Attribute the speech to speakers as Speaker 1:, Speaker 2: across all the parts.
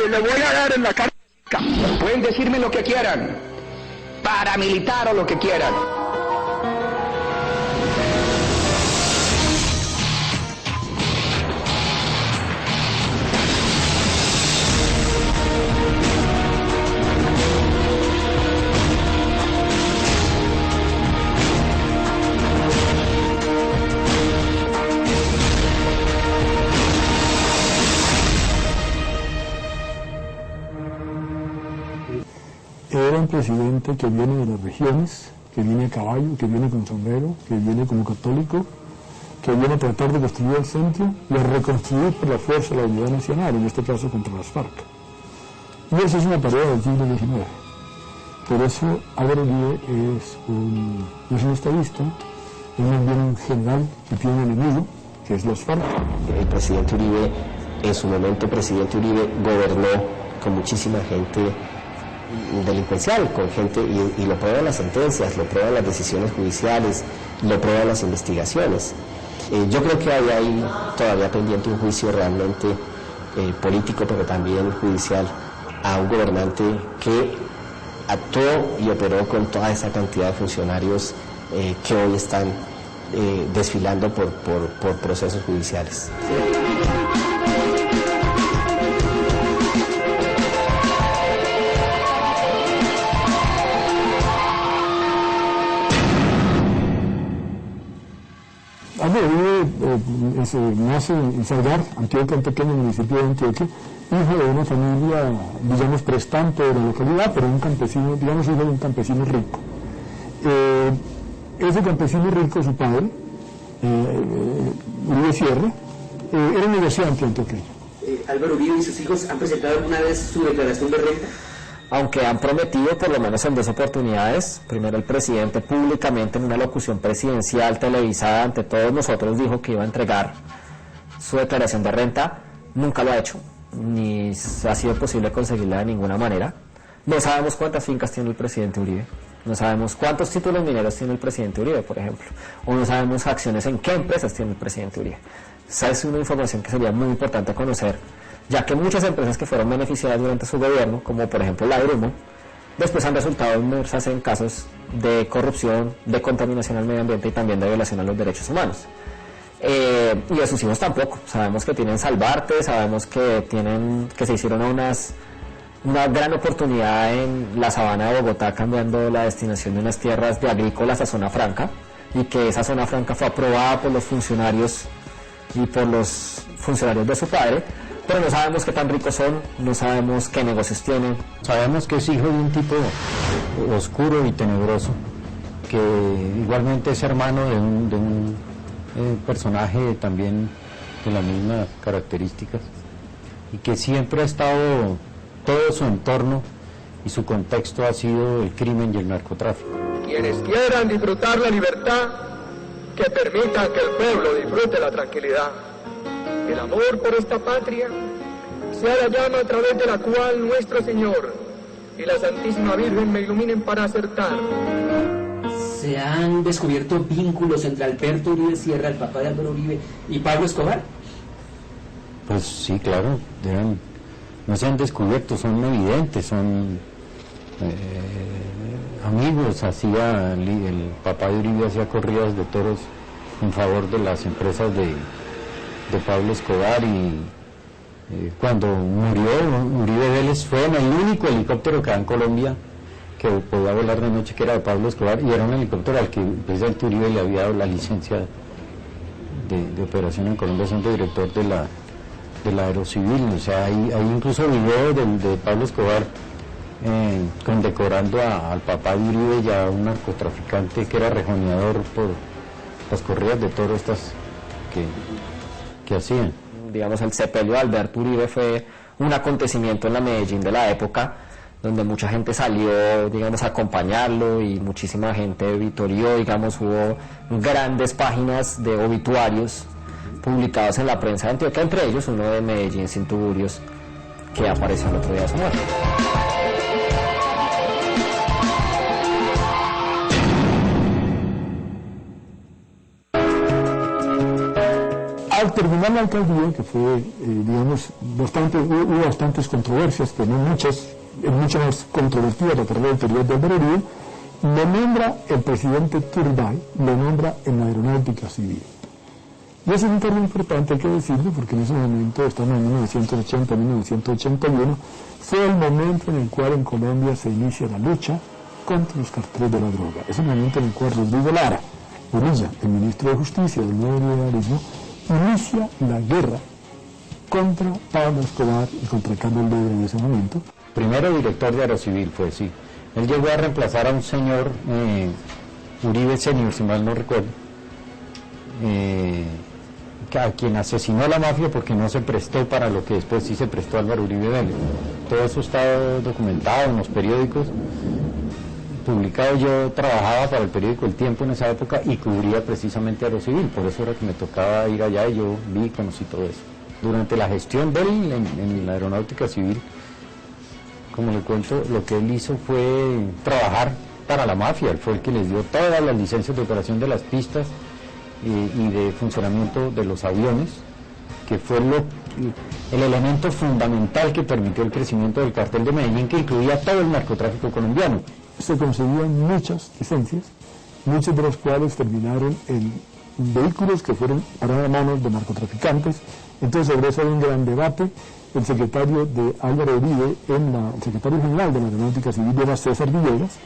Speaker 1: y le voy a dar en la cara.
Speaker 2: Pueden decirme lo que quieran, paramilitar o lo que quieran.
Speaker 3: Era un presidente que viene de las regiones, que viene a caballo, que viene con sombrero, que viene como católico, que viene a tratar de construir el centro y a reconstruir por la fuerza la unidad nacional, en este caso contra las FARC. Y eso es una tarea del siglo XIX. Por eso Álvaro Uribe no es un estadista, es más bien un general que tiene un enemigo, que es las FARC.
Speaker 4: El presidente Uribe, en su momento presidente Uribe, gobernó con muchísima gente delincuencial, con gente, y lo prueban las sentencias, lo prueban las decisiones judiciales, lo prueban las investigaciones. Yo creo que hay ahí todavía pendiente un juicio realmente político, pero también judicial, a un gobernante que actuó y operó con toda esa cantidad de funcionarios que hoy están desfilando por procesos judiciales.
Speaker 3: Álvaro Uribe nace en Salgar, Antioquia, un pequeño municipio de Antioquia, hijo de una familia, digamos, prestante de la localidad, pero un campesino, digamos, hijo de un campesino rico. Ese campesino rico, su padre, Uribe Sierra, era un negociante antioqueño.
Speaker 5: Álvaro Uribe y sus hijos han presentado alguna vez su declaración de renta.
Speaker 4: Aunque han prometido, por lo menos en 2 oportunidades, primero el presidente públicamente en una locución presidencial televisada ante todos nosotros dijo que iba a entregar su declaración de renta, nunca lo ha hecho, ni ha sido posible conseguirla de ninguna manera. No sabemos cuántas fincas tiene el presidente Uribe, no sabemos cuántos títulos mineros tiene el presidente Uribe, por ejemplo, o no sabemos acciones en qué empresas tiene el presidente Uribe. Esa es una información que sería muy importante conocer, ya que muchas empresas que fueron beneficiadas durante su gobierno, como por ejemplo la Grumo, después han resultado inmersas en casos de corrupción, de contaminación al medio ambiente y también de violación a los derechos humanos. Y a sus hijos tampoco. Sabemos que tienen Salvarte, sabemos que se hicieron una gran oportunidad en la sabana de Bogotá, cambiando la destinación de unas tierras de agrícolas a zona franca, y que esa zona franca fue aprobada por los funcionarios y por los funcionarios de su padre, pero no sabemos qué tan ricos son, no sabemos qué negocios tienen.
Speaker 6: Sabemos que es hijo de un tipo oscuro y tenebroso, que igualmente es hermano de un personaje también de las mismas características, y que siempre ha estado, todo su entorno y su contexto ha sido el crimen y el narcotráfico.
Speaker 1: Quienes quieran disfrutar la libertad, que permitan que el pueblo disfrute la tranquilidad. El amor por esta patria sea la llama a través de la cual nuestro Señor y la Santísima Virgen me iluminen para acertar.
Speaker 5: ¿Se han descubierto vínculos entre Alberto Uribe Sierra, el papá de Álvaro Uribe, y Pablo Escobar?
Speaker 6: Pues sí, claro, no se han descubierto, son evidentes, son amigos. El papá de Uribe hacía corridas de toros en favor de las empresas de Pablo Escobar, y cuando murió Uribe Vélez fue en el único helicóptero que hay en Colombia que podía volar de noche, que era de Pablo Escobar, y era un helicóptero al que precisamente Uribe le había dado la licencia de operación en Colombia, siendo director de la Aerocivil. O sea, hay incluso videos de Pablo Escobar condecorando al papá de Uribe y a un narcotraficante que era rejoneador por las corridas de toros estas que hacían.
Speaker 4: Digamos, el sepelio de Alberto Uribe fue un acontecimiento en la Medellín de la época, donde mucha gente salió, digamos, a acompañarlo, y muchísima gente vitorió, digamos, hubo grandes páginas de obituarios publicados en la prensa de Antioquia, entre ellos uno de Medellín Sin Tuburios, que apareció el otro día de su muerte.
Speaker 3: Al terminar la alcaldía, que fue, digamos, hubo bastantes controversias, pero no muchas, mucho más controvertida la carrera anterior de Álvaro Uribe, lo nombra el presidente Turbay, lo nombra en la aeronáutica civil. Y ese es un cargo importante, hay que decirlo, porque en ese momento, estamos en 1980-1981, fue el momento en el cual en Colombia se inicia la lucha contra los carteles de la droga. Es el momento en el cual Rodrigo Lara, Bonilla, el ministro de Justicia del nuevo liberalismo, inicia la guerra contra Pablo Escobar y contra Carlos Lebre en ese momento.
Speaker 6: Primero director de Aerocivil fue, sí. Él llegó a reemplazar a un señor, Uribe Senior, si mal no recuerdo, a quien asesinó la mafia porque no se prestó para lo que después sí se prestó Álvaro Uribe Vélez. Todo eso está documentado en los periódicos, publicado. Yo trabajaba para el periódico El Tiempo en esa época y cubría precisamente Aerocivil, por eso era que me tocaba ir allá y yo vi y conocí todo eso. Durante la gestión de él en la aeronáutica civil, como le cuento, lo que él hizo fue trabajar para la mafia. Él fue el que les dio todas las licencias de operación de las pistas y de funcionamiento de los aviones, que fue el elemento fundamental que permitió el crecimiento del cartel de Medellín, que incluía todo el narcotráfico colombiano.
Speaker 3: Se conseguían muchas licencias, muchas de las cuales terminaron en vehículos que fueron parados a manos de narcotraficantes. Entonces sobre eso hay un gran debate. El secretario de Álvaro Uribe, el secretario general de la Aeronáutica Civil era César Villegas.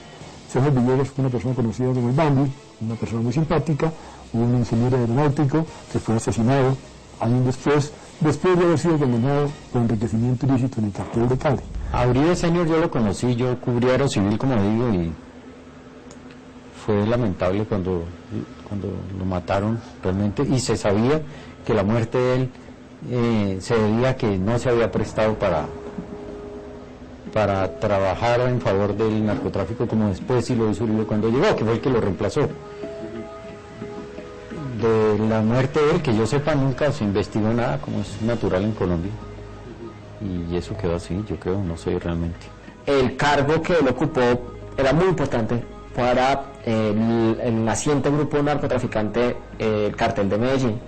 Speaker 3: César Villegas fue una persona conocida como el Bambi, una persona muy simpática, un ingeniero aeronáutico que fue asesinado años después de haber sido condenado por enriquecimiento ilícito en el cartel de Cali.
Speaker 6: A Uribe Senior yo lo conocí, yo cubrí Aerocivil, como digo, y fue lamentable cuando lo mataron realmente, y se sabía que la muerte de él se debía a que no se había prestado para trabajar en favor del narcotráfico, como después sí lo hizo Uribe cuando llegó, que fue el que lo reemplazó. De la muerte de él, que yo sepa, nunca se investigó nada, como es natural en Colombia, y eso quedó así, yo creo, no sé realmente.
Speaker 4: El cargo que él ocupó era muy importante para el naciente grupo narcotraficante, el Cartel de Medellín,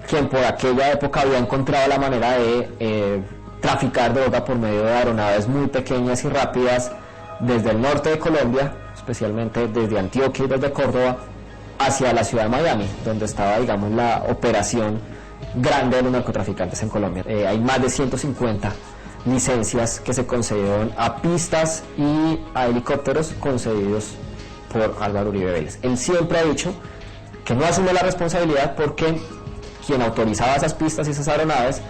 Speaker 4: quien por aquella época había encontrado la manera de traficar droga por medio de aeronaves muy pequeñas y rápidas desde el norte de Colombia, especialmente desde Antioquia y desde Córdoba, hacia la ciudad de Miami, donde estaba, digamos, la operación grande de los narcotraficantes en Colombia. Hay más de 150 licencias que se concedieron a pistas y a helicópteros concedidos por Álvaro Uribe Vélez. Él siempre ha dicho que no asume la responsabilidad porque quien autorizaba esas pistas y esas aeronaves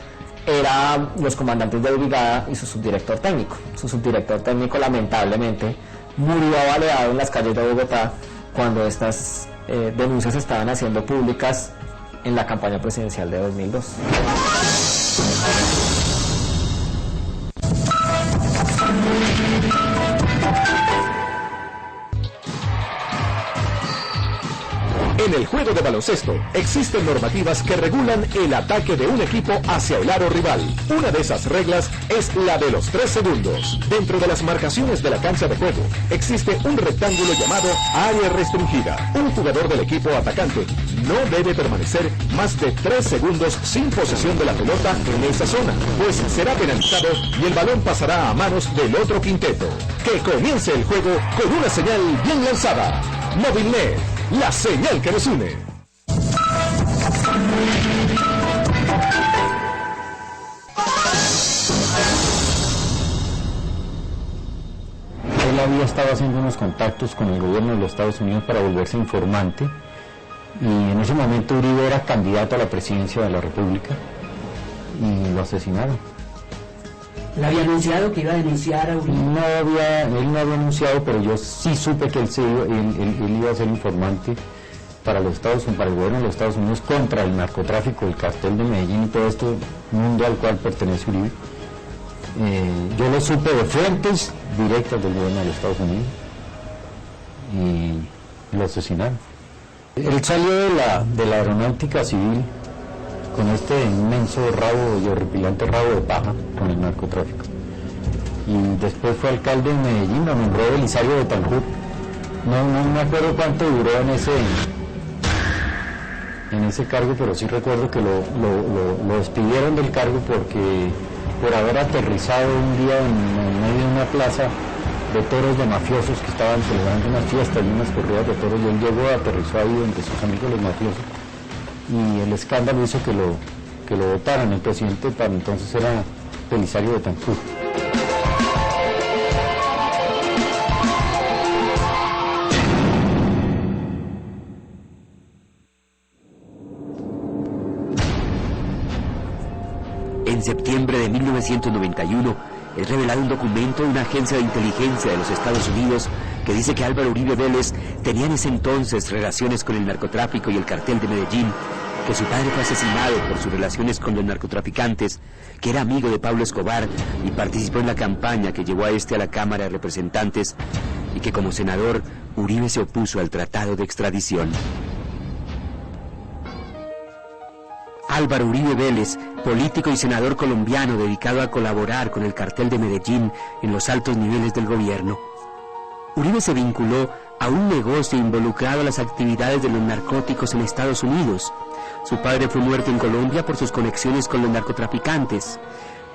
Speaker 4: eran los comandantes de brigada y su subdirector técnico. Su subdirector técnico lamentablemente murió baleado en las calles de Bogotá cuando estas denuncias se estaban haciendo públicas en la campaña presidencial de 2002.
Speaker 7: En el juego de baloncesto existen normativas que regulan el ataque de un equipo hacia el aro rival. Una de esas reglas es la de los 3 segundos. Dentro de las marcaciones de la cancha de juego existe un rectángulo llamado área restringida. Un jugador del equipo atacante no debe permanecer más de 3 segundos sin posesión de la pelota en esa zona, pues será penalizado y el balón pasará a manos del otro quinteto. Que comience el juego con una señal bien lanzada. Movilnet, la señal que nos une.
Speaker 6: Él había estado haciendo unos contactos con el gobierno de los Estados Unidos para volverse informante, y en ese momento Uribe era candidato a la presidencia de la República y lo asesinaron.
Speaker 5: ¿Le había anunciado que iba a denunciar a Uribe?
Speaker 6: Él no había anunciado, pero yo sí supe que él iba a ser informante para el gobierno de los Estados Unidos contra el narcotráfico, el cartel de Medellín y todo este mundo al cual pertenece Uribe. Yo lo supe de fuentes directas del gobierno de los Estados Unidos y lo asesinaron. Él salió de la aeronáutica civil con este inmenso rabo y horripilante rabo de paja con el narcotráfico. Y después fue alcalde de Medellín, lo nombró Belisario Betancur. No me acuerdo cuánto duró en en ese cargo, pero sí recuerdo que lo despidieron del cargo porque por haber aterrizado un día en medio de una plaza de toros de mafiosos que estaban celebrando unas fiestas y unas corridas de toros, y él llegó, aterrizó ahí entre sus amigos los mafiosos, y el escándalo hizo que lo votaran. El presidente para entonces era Belisario Betancur.
Speaker 8: En septiembre de 1991 es revelado un documento de una agencia de inteligencia de los Estados Unidos que dice que Álvaro Uribe Vélez tenía en ese entonces relaciones con el narcotráfico y el cartel de Medellín, que su padre fue asesinado por sus relaciones con los narcotraficantes, que era amigo de Pablo Escobar y participó en la campaña que llevó a este a la Cámara de Representantes, y que como senador Uribe se opuso al tratado de extradición. Álvaro Uribe Vélez, político y senador colombiano dedicado a colaborar con el cartel de Medellín en los altos niveles del gobierno. Uribe se vinculó a un negocio involucrado a las actividades de los narcóticos en Estados Unidos. Su padre fue muerto en Colombia por sus conexiones con los narcotraficantes.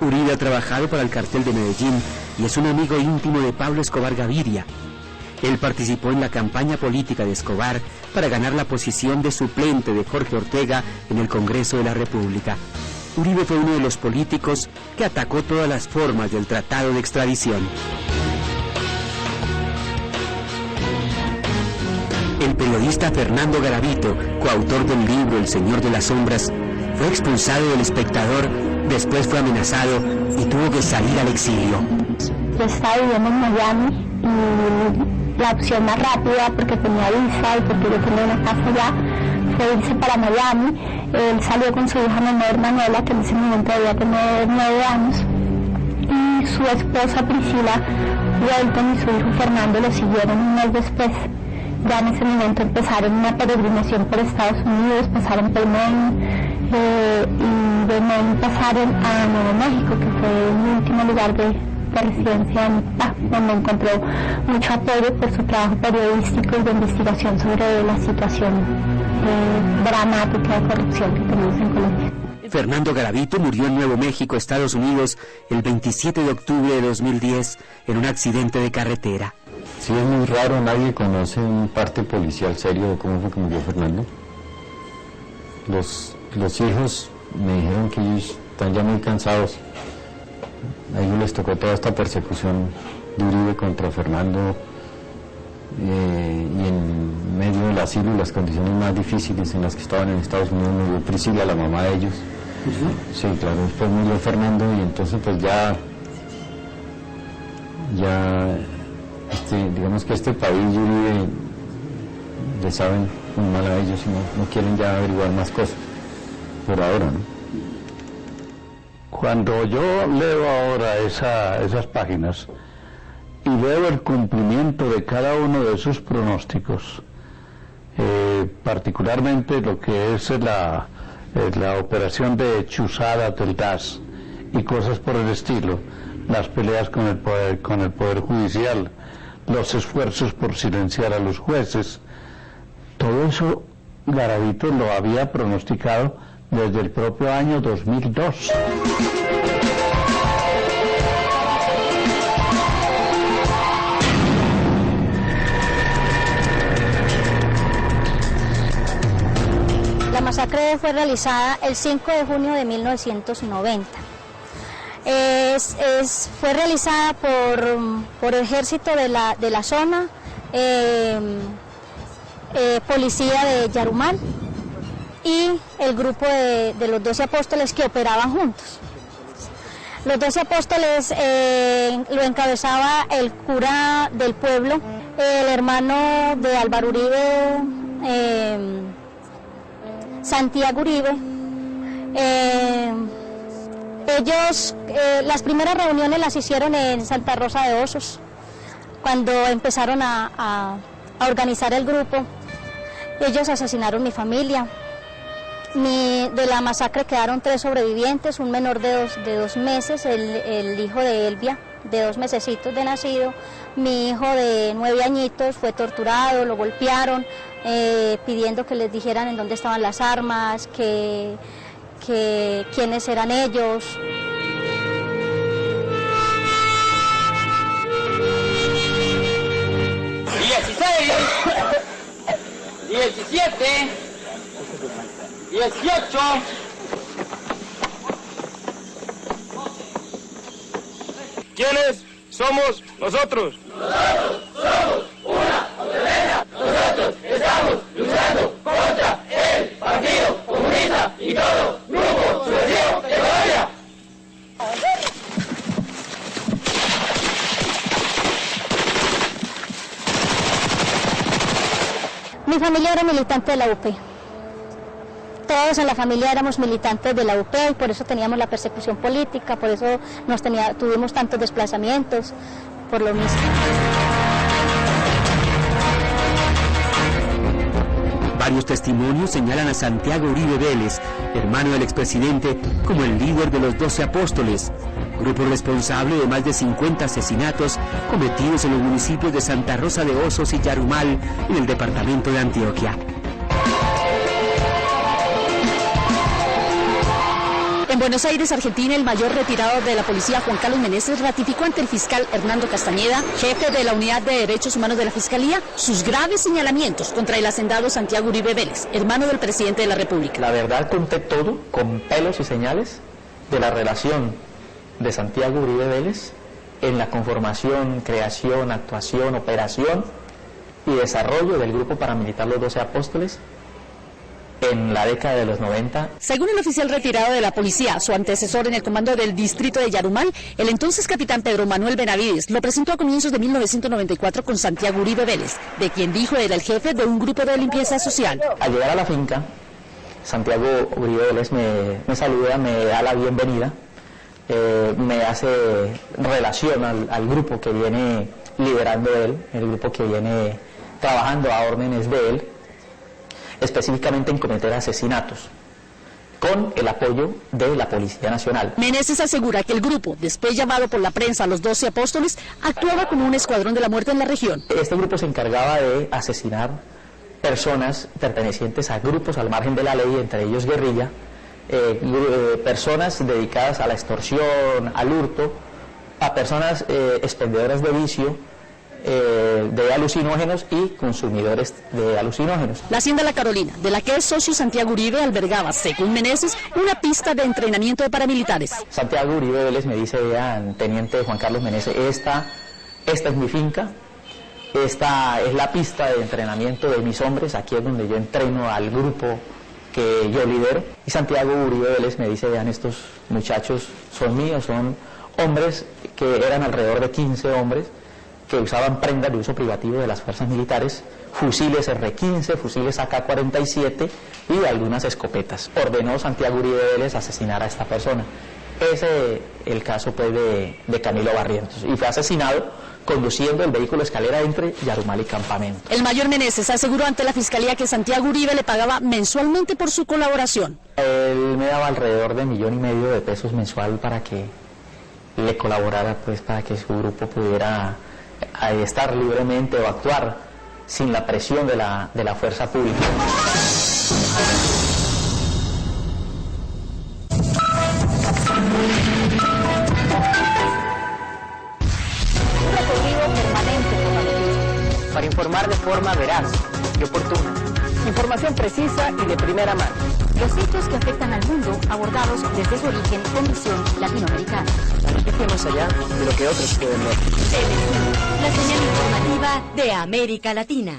Speaker 8: Uribe ha trabajado para el cartel de Medellín y es un amigo íntimo de Pablo Escobar Gaviria. Él participó en la campaña política de Escobar para ganar la posición de suplente de Jorge Ortega en el Congreso de la República. Uribe fue uno de los políticos que atacó todas las formas del tratado de extradición. El periodista Fernando Garavito, coautor del libro El Señor de las Sombras, fue expulsado del Espectador, después fue amenazado y tuvo que salir al exilio.
Speaker 9: Yo estaba viviendo en Miami y la opción más rápida, porque tenía visa y porque yo tenía una casa allá, fue irse para Miami. Él salió con su hija menor Manuela, que en ese momento debía tener 9 años, y su esposa Priscila Welton y su hijo Fernando lo siguieron un mes después. Ya en ese momento empezaron una peregrinación por Estados Unidos, pasaron por Maine, y de Maine pasaron a Nuevo México, que fue el último lugar de residencia donde encontró mucho apoyo por su trabajo periodístico y de investigación sobre la situación dramática de corrupción que tenemos en Colombia.
Speaker 8: Fernando Garavito murió en Nuevo México, Estados Unidos, el 27 de octubre de 2010 en un accidente de carretera.
Speaker 6: Sí, es muy raro, nadie conoce un parte policial serio de cómo fue que murió Fernando. Los hijos me dijeron que ellos están ya muy cansados. A ellos les tocó toda esta persecución de Uribe contra Fernando, y en medio del asilo, las condiciones más difíciles en las que estaban en Estados Unidos, murió Priscila, la mamá de ellos. Sí, claro, después murió Fernando, y entonces pues ya digamos que este país y Uribe le saben muy mal a ellos y no quieren ya averiguar más cosas por ahora, ¿no?
Speaker 10: Cuando yo leo ahora esas páginas y veo el cumplimiento de cada uno de sus pronósticos, particularmente lo que es la operación de chuzada del DAS y cosas por el estilo, las peleas con el poder judicial, los esfuerzos por silenciar a los jueces, todo eso Garavito lo había pronosticado desde el propio año 2002.
Speaker 9: La masacre fue realizada el 5 de junio de 1990. Fue realizada por el ejército de la zona, policía de Yarumal y el grupo de los 12 apóstoles que operaban juntos. Los 12 apóstoles lo encabezaba el cura del pueblo, el hermano de Álvaro Uribe, Santiago Uribe. Ellos, las primeras reuniones las hicieron en Santa Rosa de Osos, cuando empezaron a organizar el grupo. Ellos asesinaron mi familia. De la masacre quedaron 3 sobrevivientes, un menor de 2 meses, el hijo de Elvia, de 2 mesecitos de nacido. Mi hijo de 9 añitos fue torturado, lo golpearon, pidiendo que les dijeran en dónde estaban las armas, que quiénes eran ellos.
Speaker 2: ...16, 17, 18...
Speaker 1: ¿Quiénes somos nosotros?
Speaker 2: Nosotros somos una autodefensa. Nosotros estamos luchando contra el Partido Comunista y todo grupo subversivo de Colombia.
Speaker 9: Mi familia era militante de la UP. Todos en la familia éramos militantes de la UP y por eso teníamos la persecución política, por eso tuvimos tantos desplazamientos, por lo mismo.
Speaker 8: Varios testimonios señalan a Santiago Uribe Vélez, hermano del expresidente, como el líder de los 12 apóstoles, grupo responsable de más de 50 asesinatos cometidos en los municipios de Santa Rosa de Osos y Yarumal, en el departamento de Antioquia.
Speaker 11: En Buenos Aires, Argentina, el mayor retirado de la policía, Juan Carlos Meneses, ratificó ante el fiscal Hernando Castañeda, jefe de la Unidad de Derechos Humanos de la Fiscalía, sus graves señalamientos contra el hacendado Santiago Uribe Vélez, hermano del presidente de la República.
Speaker 12: La verdad, conté todo, con pelos y señales, de la relación de Santiago Uribe Vélez en la conformación, creación, actuación, operación y desarrollo del grupo paramilitar Los 12 Apóstoles en la década de los 90.
Speaker 11: Según el oficial retirado de la policía, su antecesor en el comando del distrito de Yarumal, el entonces capitán Pedro Manuel Benavides, lo presentó a comienzos de 1994 con Santiago Uribe Vélez, de quien dijo era el jefe de un grupo de limpieza social.
Speaker 12: Al llegar a la finca, Santiago Uribe Vélez me saluda, me da la bienvenida, me hace relación al grupo que viene liderando él, el grupo que viene trabajando a órdenes de él, específicamente en cometer asesinatos, con el apoyo de la Policía Nacional.
Speaker 11: Meneses asegura que el grupo, después llamado por la prensa Los 12 Apóstoles, actuaba como un escuadrón de la muerte en la región.
Speaker 12: Este grupo se encargaba de asesinar personas pertenecientes a grupos al margen de la ley, entre ellos guerrilla, personas dedicadas a la extorsión, al hurto, a personas expendedoras de vicio, de alucinógenos y consumidores de alucinógenos.
Speaker 11: La Hacienda La Carolina, de la que es socio Santiago Uribe, albergaba, según Meneses, una pista de entrenamiento de paramilitares.
Speaker 12: Santiago Uribe Vélez me dice, vean, teniente Juan Carlos Meneses, esta es mi finca, esta es la pista de entrenamiento de mis hombres, aquí es donde yo entreno al grupo que yo lidero. Y Santiago Uribe Vélez me dice, vean, estos muchachos son míos, son hombres que eran alrededor de 15 hombres, que usaban prendas de uso privativo de las fuerzas militares, fusiles R-15, fusiles AK-47 y algunas escopetas. Ordenó Santiago Uribe Vélez asesinar a esta persona. Ese es el caso pues, de Camilo Barrientos, y fue asesinado conduciendo el vehículo escalera entre Yarumal y Campamento.
Speaker 11: El mayor Meneses aseguró ante la Fiscalía que Santiago Uribe le pagaba mensualmente por su colaboración.
Speaker 12: Él me daba alrededor de $1,5 millones de pesos mensual para que le colaborara, pues, para que su grupo pudiera estar libremente o actuar sin la presión de la fuerza pública.
Speaker 13: Un recorrido permanente por la noticia, para informar de forma veraz y oportuna. Información precisa y de primera mano.
Speaker 11: Los hechos que afectan al mundo, abordados desde su origen con visión latinoamericana.
Speaker 13: La noticia más allá de lo que otros pueden ver.
Speaker 11: La señal informativa de América Latina.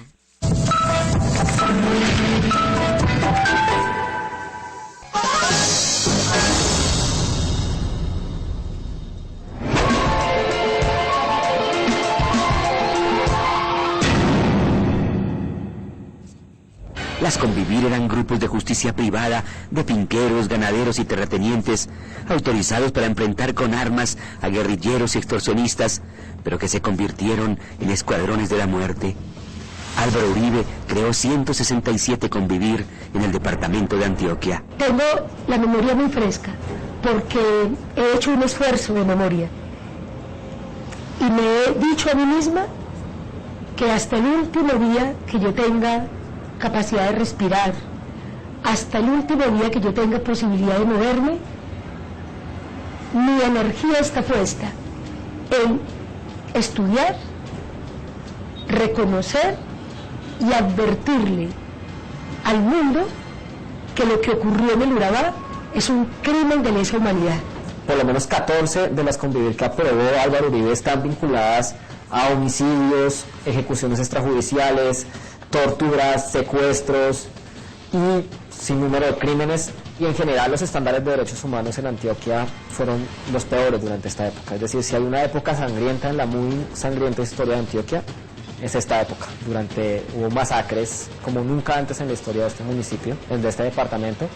Speaker 8: Las Convivir eran grupos de justicia privada, de finqueros, ganaderos y terratenientes, autorizados para enfrentar con armas a guerrilleros y extorsionistas, pero que se convirtieron en escuadrones de la muerte. Álvaro Uribe creó 167 Convivir en el departamento de Antioquia.
Speaker 14: Tengo la memoria muy fresca, porque he hecho un esfuerzo de memoria. Y me he dicho a mí misma que hasta el último día que yo tenga capacidad de respirar, hasta el último día que yo tenga posibilidad de moverme, mi energía está puesta en estudiar, reconocer y advertirle al mundo que lo que ocurrió en el Urabá es un crimen de lesa humanidad.
Speaker 4: Por lo menos 14 de las convivir que aprobó Álvaro Uribe están vinculadas a homicidios, ejecuciones extrajudiciales, torturas, secuestros y sin número de crímenes, y en general los estándares de derechos humanos en Antioquia fueron los peores durante esta época. Es decir, si hay una época sangrienta en la muy sangrienta historia de Antioquia, es esta época. Hubo masacres como nunca antes en la historia de este municipio, de este departamento,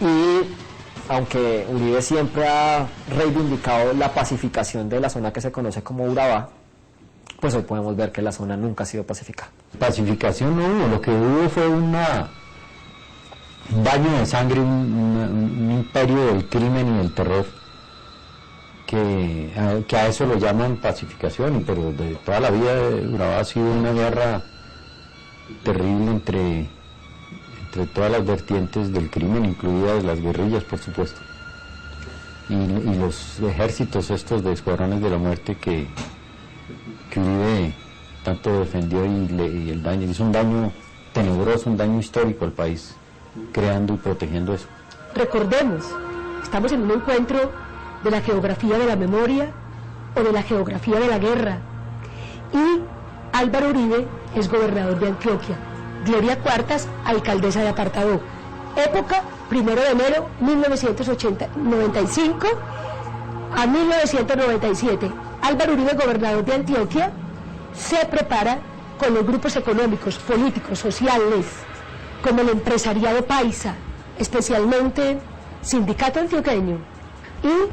Speaker 4: y aunque Uribe siempre ha reivindicado la pacificación de la zona que se conoce como Urabá, pues hoy podemos ver que la zona nunca ha sido pacificada.
Speaker 6: Pacificación no hubo, lo que hubo fue un baño de sangre, un imperio del crimen y del terror, que a eso lo llaman pacificación, pero de toda la vida Urabá ha sido una guerra terrible entre todas las vertientes del crimen, incluidas las guerrillas, por supuesto, y los ejércitos estos de escuadrones de la muerte que Uribe tanto defendió, y el daño, hizo un daño tenebroso, un daño histórico al país, creando y protegiendo eso.
Speaker 14: Recordemos, estamos en un encuentro de la geografía de la memoria o de la geografía de la guerra, y Álvaro Uribe es gobernador de Antioquia, Gloria Cuartas, alcaldesa de Apartadó. Época 1 de enero 1995 a 1997. Álvaro Uribe, gobernador de Antioquia, se prepara con los grupos económicos, políticos, sociales, como el empresariado paisa, especialmente sindicato antioqueño, y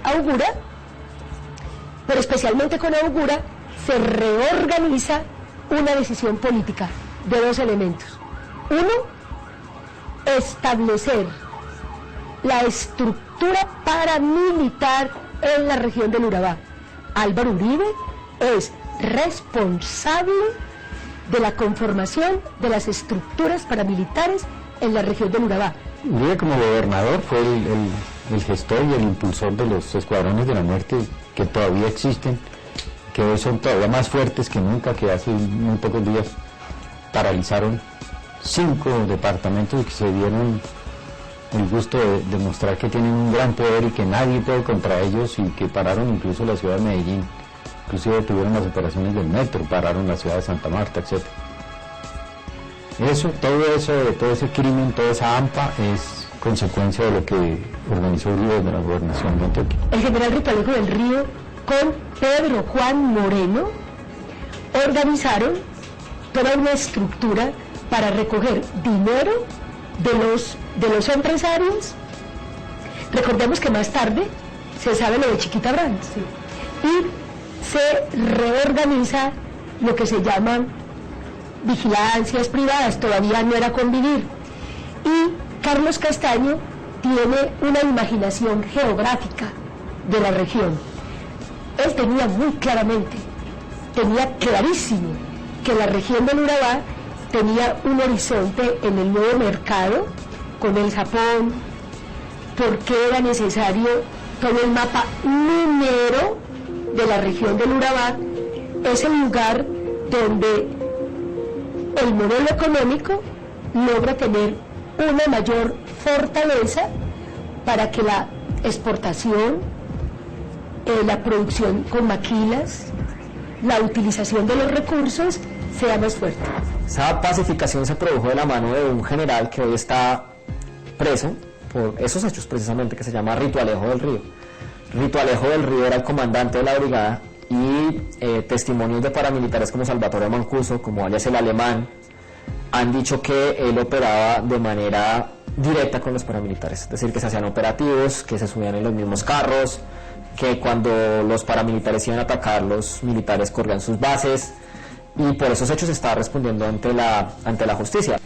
Speaker 14: Augura, pero especialmente con Augura, se reorganiza una decisión política de dos elementos. Uno, establecer la estructura paramilitar en la región del Urabá. Álvaro Uribe es responsable de la conformación de las estructuras paramilitares en la región del Urabá.
Speaker 6: Uribe, como gobernador, fue el gestor y el impulsor de los escuadrones de la muerte, que todavía existen, que hoy son todavía más fuertes que nunca, que hace muy pocos días paralizaron 5 departamentos y que se dieron el gusto de demostrar que tienen un gran poder y que nadie puede contra ellos, y que pararon incluso la ciudad de Medellín, inclusive detuvieron las operaciones del metro, pararon la ciudad de Santa Marta, etc. Todo ese crimen, toda esa AMPA es consecuencia de lo que organizó Uribe desde la gobernación de Antioquia.
Speaker 14: El general Ritualejo del Río con Pedro Juan Moreno organizaron toda una estructura para recoger dinero de los empresarios. Recordemos que más tarde se sabe lo de Chiquita Brands, ¿sí? Y se reorganiza lo que se llaman vigilancias privadas, todavía no era convivir, y Carlos Castaño tiene una imaginación geográfica de la región. Él tenía muy claramente, tenía clarísimo que la región del Urabá tenía un horizonte en el nuevo mercado con el Japón, porque era necesario todo el mapa minero de la región del Urabá. Es el lugar donde el modelo económico logra tener una mayor fortaleza para que la exportación, la producción con maquilas, la utilización de los recursos sea más fuerte.
Speaker 4: Esa pacificación se produjo de la mano de un general que hoy está preso por esos hechos precisamente, que se llama Ritualejo del Río. Ritualejo del Río era el comandante de la brigada, y testimonios de paramilitares como Salvatore Mancuso, como alias el Alemán, han dicho que él operaba de manera directa con los paramilitares, es decir, que se hacían operativos, que se subían en los mismos carros, que cuando los paramilitares iban a atacar, los militares corrían sus bases, y por esos hechos se está respondiendo ante la justicia.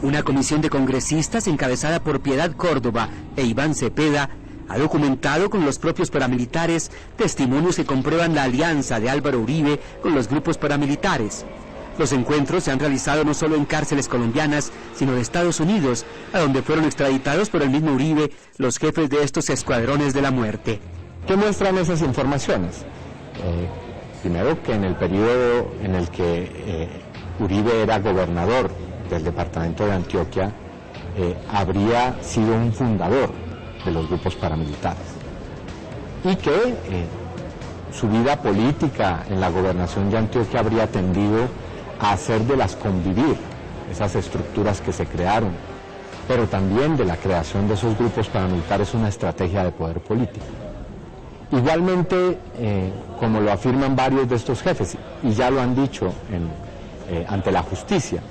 Speaker 8: Una comisión de congresistas encabezada por Piedad Córdoba e Iván Cepeda ha documentado con los propios paramilitares testimonios que comprueban la alianza de Álvaro Uribe con los grupos paramilitares. Los encuentros se han realizado no solo en cárceles colombianas, sino de Estados Unidos, a donde fueron extraditados por el mismo Uribe los jefes de estos escuadrones de la muerte.
Speaker 4: ¿Qué muestran esas informaciones? Primero, que en el periodo en el que Uribe era gobernador del departamento de Antioquia, habría sido un fundador de los grupos paramilitares y que su vida política en la gobernación de Antioquia habría tendido a hacer de las convivir, esas estructuras que se crearon, pero también de la creación de esos grupos paramilitares una estrategia de poder político. Igualmente, como lo afirman varios de estos jefes, y ya lo han dicho ante la justicia,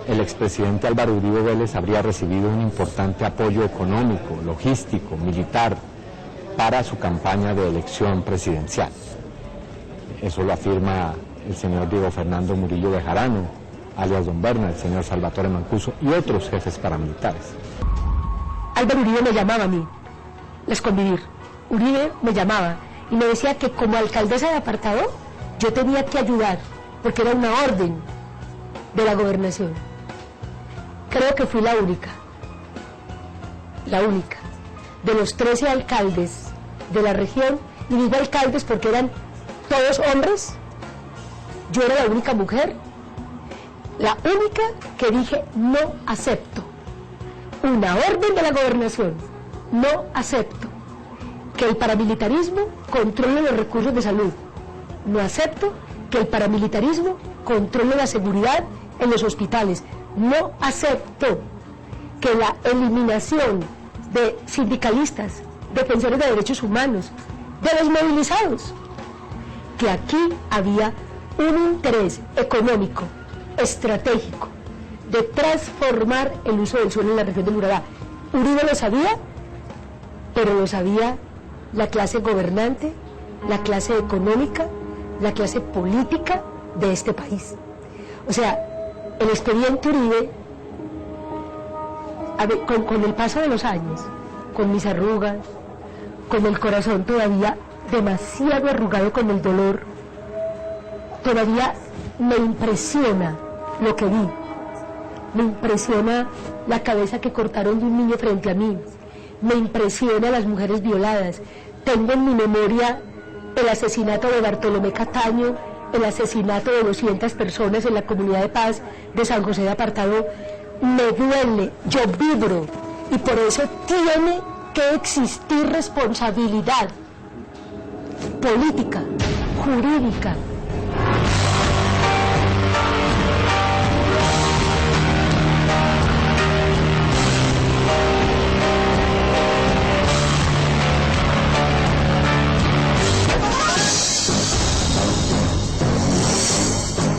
Speaker 4: el expresidente Álvaro Uribe Vélez habría recibido un importante apoyo económico, logístico, militar, para su campaña de elección presidencial. Eso lo afirma el señor Diego Fernando Murillo Bejarano, alias Don Berna, el señor Salvatore Mancuso y otros jefes paramilitares.
Speaker 14: Álvaro Uribe me llamaba a mí, les convivir. Uribe me llamaba y me decía que como alcaldesa de apartado yo tenía que ayudar, porque era una orden de la gobernación. Creo que fui la única, de los 13 alcaldes de la región, y digo alcaldes porque eran todos hombres, yo era la única mujer, la única que dije no acepto una orden de la gobernación, no acepto que el paramilitarismo controle los recursos de salud, no acepto que el paramilitarismo controle la seguridad en los hospitales, no acepto que la eliminación de sindicalistas, defensores de derechos humanos, de los movilizados, que aquí había un interés económico, estratégico, de transformar el uso del suelo en la región del Urabá. Uribe lo sabía, pero lo sabía la clase gobernante, la clase económica, la clase política de este país. O sea, el expediente Uribe, con el paso de los años, con mis arrugas, con el corazón todavía demasiado arrugado con el dolor, todavía me impresiona lo que vi. Me impresiona la cabeza que cortaron de un niño frente a mí. Me impresiona las mujeres violadas. Tengo en mi memoria el asesinato de Bartolomé Cataño, el asesinato de 200 personas en la comunidad de paz de San José de Apartado. Me duele, yo vibro, y por eso tiene que existir responsabilidad política, jurídica,